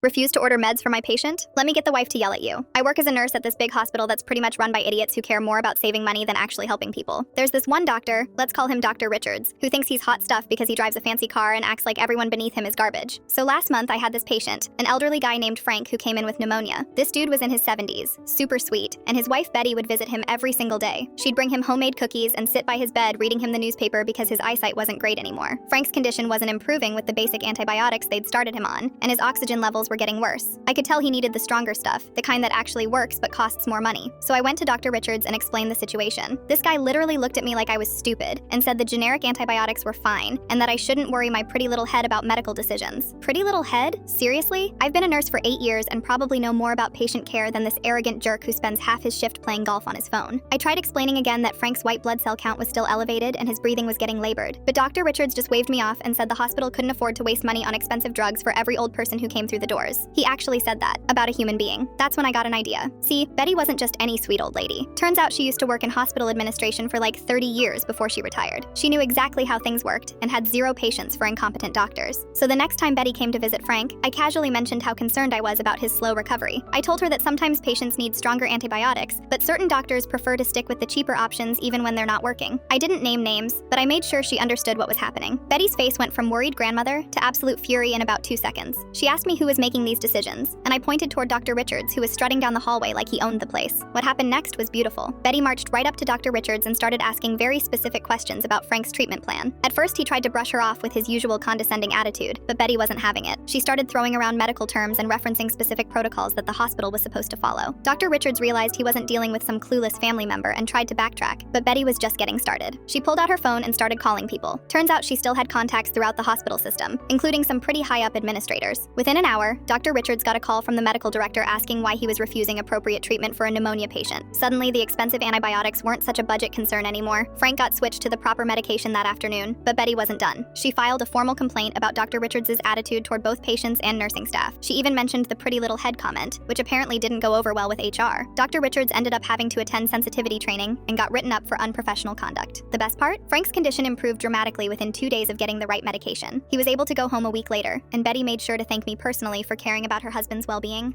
Refuse to order meds for my patient? Let me get the wife to yell at you. I work as a nurse at this big hospital that's pretty much run by idiots who care more about saving money than actually helping people. There's this one doctor, let's call him Dr. Richards, who thinks he's hot stuff because he drives a fancy car and acts like everyone beneath him is garbage. So last month I had this patient, an elderly guy named Frank who came in with pneumonia. This dude was in his 70s, super sweet, and his wife Betty would visit him every single day. She'd bring him homemade cookies and sit by his bed reading him the newspaper because his eyesight wasn't great anymore. Frank's condition wasn't improving with the basic antibiotics they'd started him on, and his oxygen levels were getting worse. I could tell he needed the stronger stuff, the kind that actually works but costs more money. So I went to Dr. Richards and explained the situation. This guy literally looked at me like I was stupid and said the generic antibiotics were fine and that I shouldn't worry my pretty little head about medical decisions. Pretty little head? Seriously? I've been a nurse for 8 years and probably know more about patient care than this arrogant jerk who spends half his shift playing golf on his phone. I tried explaining again that Frank's white blood cell count was still elevated and his breathing was getting labored, but Dr. Richards just waved me off and said the hospital couldn't afford to waste money on expensive drugs for every old person who came through the doors. He actually said that about a human being. That's when I got an idea. See, Betty wasn't just any sweet old lady. Turns out she used to work in hospital administration for like 30 years before she retired. She knew exactly how things worked and had zero patience for incompetent doctors. So the next time Betty came to visit Frank, I casually mentioned how concerned I was about his slow recovery. I told her that sometimes patients need stronger antibiotics, but certain doctors prefer to stick with the cheaper options even when they're not working. I didn't name names, but I made sure she understood what was happening. Betty's face went from worried grandmother to absolute fury in about 2 seconds. She asked me who was making these decisions, and I pointed toward Dr. Richards, who was strutting down the hallway like he owned the place. What happened next was beautiful. Betty marched right up to Dr. Richards and started asking very specific questions about Frank's treatment plan. At first, he tried to brush her off with his usual condescending attitude, but Betty wasn't having it. She started throwing around medical terms and referencing specific protocols that the hospital was supposed to follow. Dr. Richards realized he wasn't dealing with some clueless family member and tried to backtrack, but Betty was just getting started. She pulled out her phone and started calling people. Turns out she still had contacts throughout the hospital system, including some pretty high-up administrators. Within an hour, Dr. Richards got a call from the medical director asking why he was refusing appropriate treatment for a pneumonia patient. Suddenly, the expensive antibiotics weren't such a budget concern anymore. Frank got switched to the proper medication that afternoon, but Betty wasn't done. She filed a formal complaint about Dr. Richards' attitude toward both patients and nursing staff. She even mentioned the pretty little head comment, which apparently didn't go over well with HR. Dr. Richards ended up having to attend sensitivity training and got written up for unprofessional conduct. The best part? Frank's condition improved dramatically within 2 days of getting the right medication. He was able to go home a week later, and Betty made sure to thank me personally for caring about her husband's well-being.